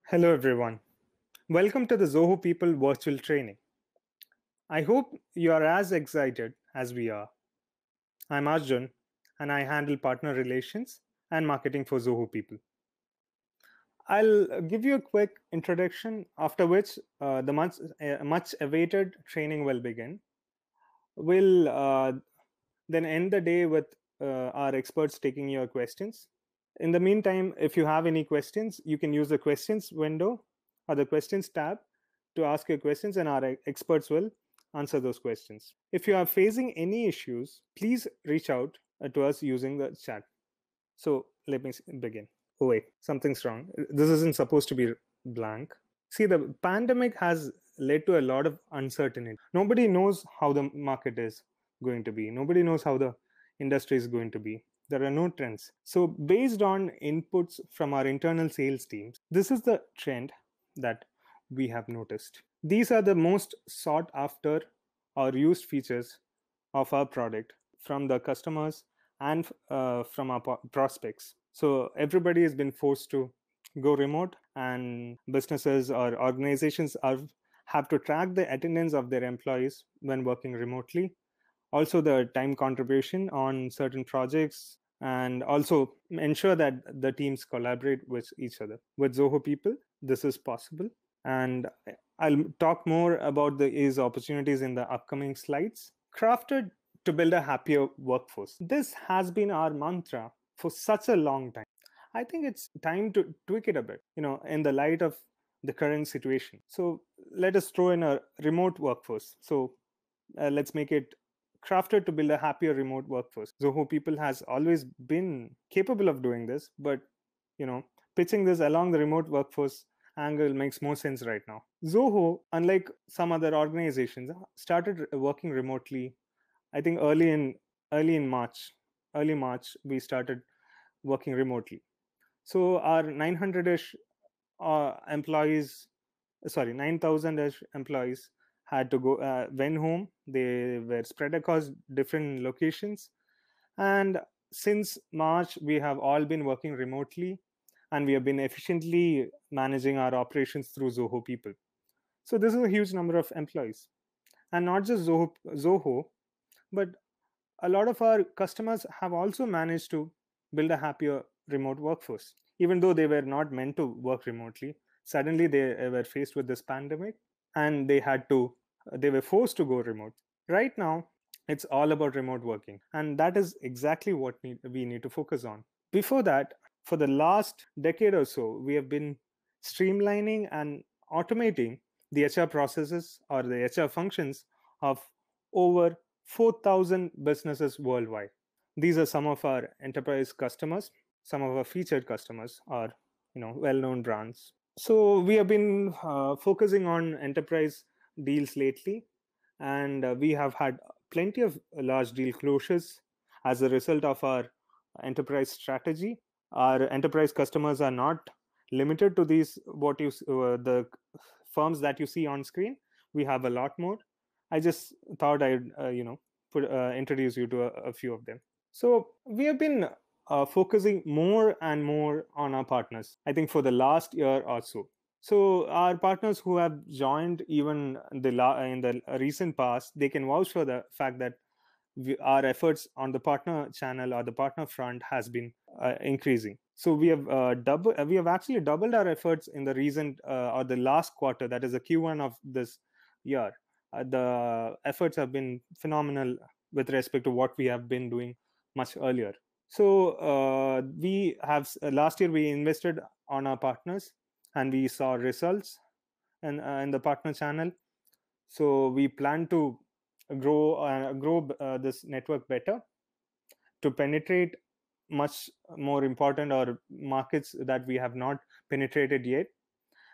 Hello, everyone. Welcome to the Zoho People virtual training. I hope you are as excited as we are. I'm Arjun, and I handle partner relations and marketing for Zoho People. I'll give you a quick introduction, after which the much awaited training will begin. We'll then end the day with our experts taking your questions. In the meantime, if you have any questions, you can use the questions window or the questions tab to ask your questions, and our experts will answer those questions. If you are facing any issues, please reach out to us using the chat. So let me begin. Oh, wait, something's wrong. This isn't supposed to be blank. See, the pandemic has led to a lot of uncertainty. Nobody knows how the market is going to be, nobody knows how the industry is going to be. There are no trends. So, based on inputs from our internal sales teams, this is the trend that we have noticed. These are the most sought after or used features of our product from the customers and from our prospects. So everybody has been forced to go remote, and businesses or organizations have to track the attendance of their employees when working remotely, also the time contribution on certain projects, and also ensure that the teams collaborate with each other. With Zoho People, this is possible, and I'll talk more about these opportunities in the upcoming slides. Crafted to build a happier workforce. This has been our mantra for such a long time. I think it's time to tweak it a bit, in the light of the current situation. So let us throw in a remote workforce. So let's make it crafted to build a happier remote workforce. Zoho People has always been capable of doing this, but pitching this along the remote workforce angle makes more sense right now. Zoho, unlike some other organizations, started working remotely. I think early March, early March, we started working remotely. So our 900-ish employees, sorry, 9,000-ish employees had to go went home. They were spread across different locations, and since March, we have all been working remotely, and we have been efficiently managing our operations through Zoho People. So this is a huge number of employees, and not just Zoho, but a lot of our customers have also managed to build a happier remote workforce. Even though they were not meant to work remotely, suddenly they were faced with this pandemic, and they were forced to go remote. Right now, it's all about remote working, and that is exactly what we need to focus on. Before that, for the last decade or so, we have been streamlining and automating the HR processes or the HR functions of over 4,000 businesses worldwide. These are some of our enterprise customers, some of our featured customers are well-known brands. So we have been focusing on enterprise deals lately, and we have had plenty of large deal closures as a result of our enterprise strategy. Our enterprise customers are not limited to these the firms that you see on screen. We have a lot more. I just thought I'd introduce you to a few of them. So we have been focusing more and more on our partners, I think, for the last year or so. So our partners who have joined even in the recent past, they can vouch for the fact that our efforts on the partner channel or the partner front has been increasing. So we have actually doubled our efforts in the recent or the last quarter, that is the Q1 of this year. The efforts have been phenomenal with respect to what we have been doing much earlier. So we have last year we invested on our partners, and we saw results in the partner channel. So we plan to grow this network better to penetrate much more important or markets that we have not penetrated yet,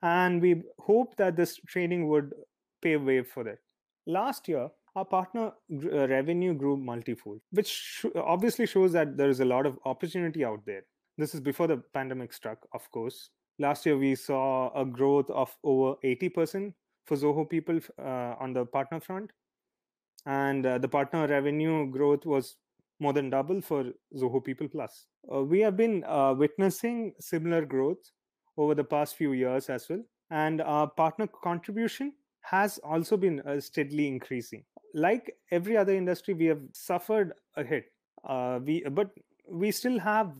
and we hope that this training would pave way for that. Last year, our partner revenue grew multifold, which obviously shows that there is a lot of opportunity out there. This is before the pandemic struck, of course. Last year, we saw a growth of over 80% for Zoho People on the partner front, and the partner revenue growth was more than double for Zoho People Plus. We have been witnessing similar growth over the past few years as well. And our partner contribution has also been steadily increasing. Like every other industry, we have suffered a hit. But we still have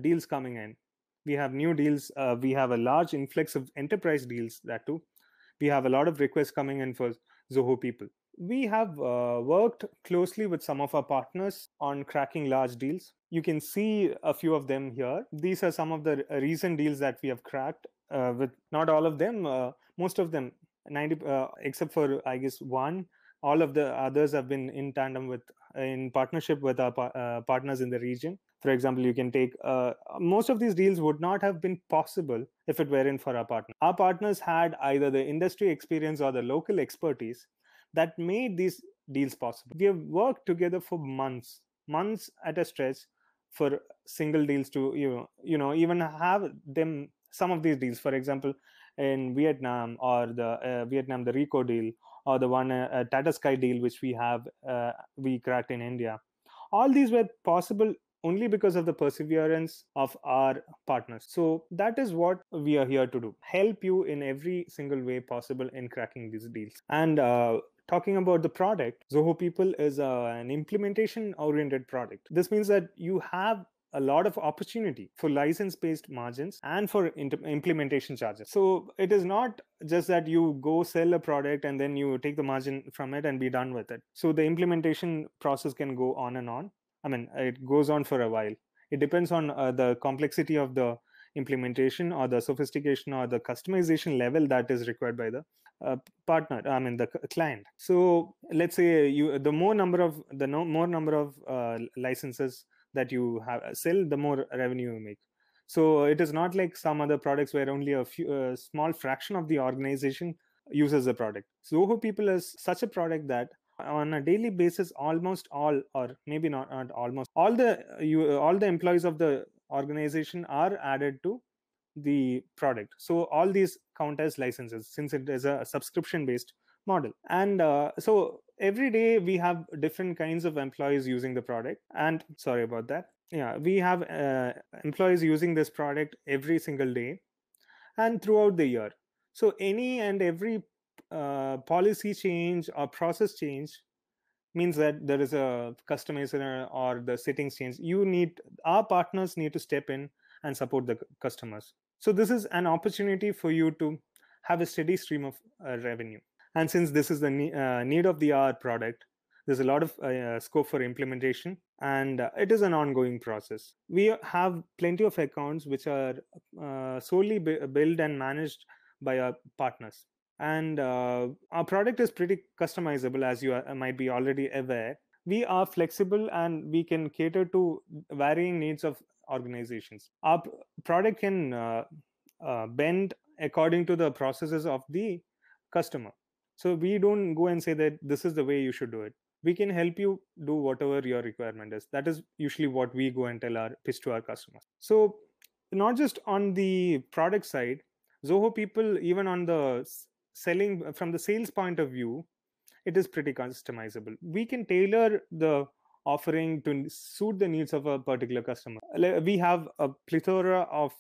deals coming in. We have new deals. We have a large influx of enterprise deals, that too. We have a lot of requests coming in for Zoho People. We have worked closely with some of our partners on cracking large deals. You can see a few of them here. These are some of the recent deals that we have cracked, with not all of them, most of them, 90, except for, I guess, one. All of the others have been in tandem with, in partnership with our partners in the region. For example, you can take most of these deals would not have been possible if it weren't for our partners. Our partners had either the industry experience or the local expertise that made these deals possible. We have worked together for months at a stretch for single deals to even have them. Some of these deals, for example, in Vietnam, or the Vietnam, the RICO deal, or the one Tata Sky deal which we cracked in India. All these were possible only because of the perseverance of our partners. So that is what we are here to do: help you in every single way possible in cracking these deals. And talking about the product, Zoho People is an implementation oriented product. This means that you have a lot of opportunity for license based margins and for implementation charges. So it is not just that you go sell a product and then you take the margin from it and be done with it. So the implementation process can go on and on. I mean, it goes on for a while. It depends on the complexity of the implementation, or the sophistication, or the customization level that is required by the partner, I mean the client. So let's say the more number of licenses that you have sell, the more revenue you make. So it is not like some other products where only a small fraction of the organization uses the product. Zoho People is such a product that on a daily basis, almost all, or maybe not almost all the employees of the organization are added to the product. So all these count as licenses, since it is a subscription based model. And so every day we have different kinds of employees using the product. And sorry about that. Yeah, we have employees using this product every single day and throughout the year. So any and every policy change or process change means that there is a customizer or the settings change. Our partners need to step in and support the customers. So this is an opportunity for you to have a steady stream of revenue. And since this is the need of the hour product, there's a lot of scope for implementation, and it is an ongoing process. We have plenty of accounts which are solely built and managed by our partners. And our product is pretty customizable, as you might be already aware. We are flexible and we can cater to varying needs of organizations. Our product can bend according to the processes of the customer. So we don't go and say that this is the way you should do it. We can help you do whatever your requirement is. That is usually what we go and pitch to our customers. So not just on the product side, Zoho People, even on the selling, from the sales point of view, it is pretty customizable. We can tailor the offering to suit the needs of a particular customer. We have a plethora of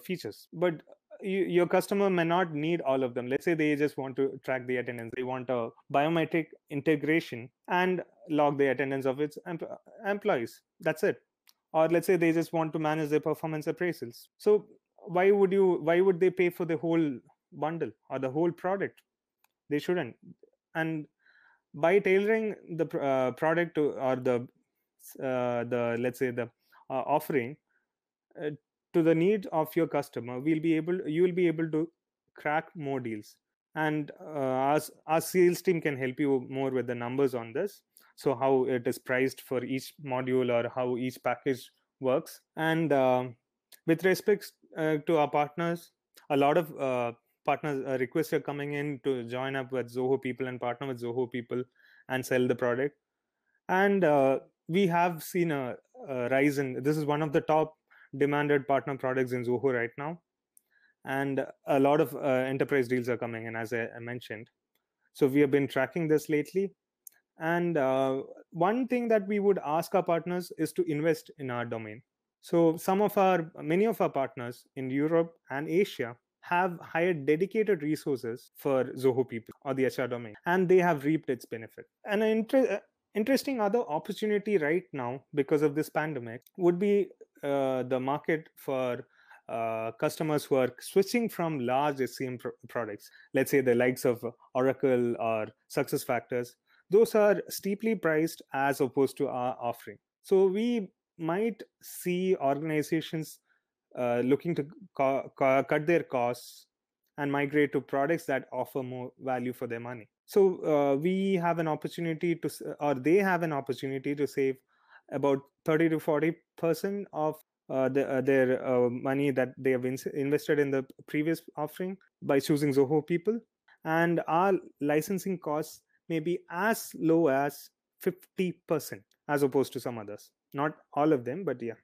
features, but your customer may not need all of them. Let's say they just want to track the attendance. They want a biometric integration and log the attendance of its employees. That's it. Or let's say they just want to manage their performance appraisals. So why would they pay for the whole bundle or the whole product? They shouldn't. And by tailoring the product to, or the let's say the offering to the need of your customer, you will be able to crack more deals. And our sales team can help you more with the numbers on this, so how it is priced for each module or how each package works. And with respect to our partners, a lot of partners requests are coming in to join up with Zoho People and partner with Zoho People and sell the product. And we have seen a rise in, this is one of the top demanded partner products in Zoho right now. And a lot of enterprise deals are coming in, as I mentioned. So we have been tracking this lately. And one thing that we would ask our partners is to invest in our domain. So many of our partners in Europe and Asia have hired dedicated resources for Zoho people or the HR domain, and they have reaped its benefit. And an interesting other opportunity right now because of this pandemic would be the market for customers who are switching from large SCM products, let's say the likes of Oracle or SuccessFactors. Those are steeply priced as opposed to our offering. So we might see organizations looking to cut their costs and migrate to products that offer more value for their money. So we have an opportunity or they have an opportunity to save about 30 to 40% of their money that they have invested in the previous offering by choosing Zoho People. And our licensing costs may be as low as 50% as opposed to some others. Not all of them, but yeah.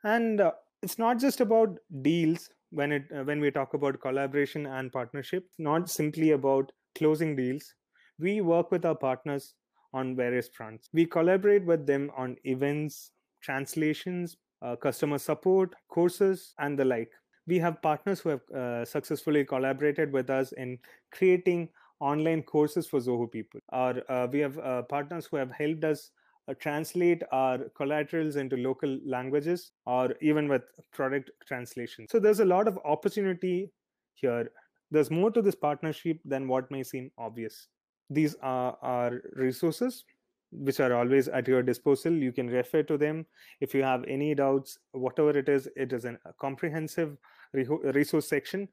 And it's not just about deals when we talk about collaboration and partnership. Not simply about closing deals. We work with our partners on various fronts. We collaborate with them on events, translations, customer support, courses, and the like. We have partners who have successfully collaborated with us in creating online courses for Zoho people. Or we have partners who have helped us translate our collaterals into local languages or even with product translation. So there's a lot of opportunity here. There's more to this partnership than what may seem obvious. These are our resources which are always at your disposal. You can refer to them if you have any doubts. Whatever it is a comprehensive resource section.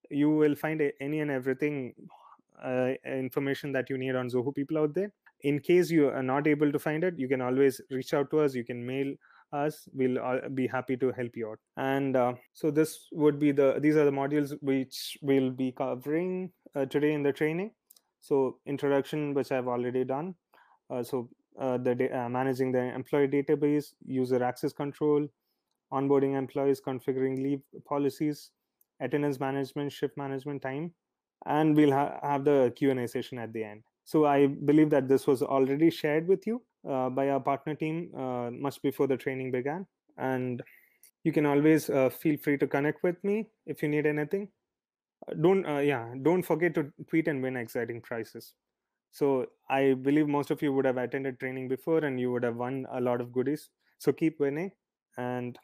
You will find any and everything information that you need on Zoho people out there. In case you are not able to find it, you can always reach out to us. You can mail us. We'll be happy to help you out. And so these are the modules which we'll be covering today in the training. So introduction, which I've already done. Managing the employee database, user access control, onboarding employees, configuring leave policies, attendance management, shift management, time, and we'll have the Q&A session at the end. So I believe that this was already shared with you by our partner team much before the training began. And you can always feel free to connect with me if you need anything. Don't forget to tweet and win exciting prizes. So I believe most of you would have attended training before and you would have won a lot of goodies. So keep winning. And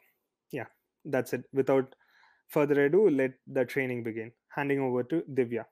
yeah, that's it. Without further ado, let the training begin. Handing over to Divya.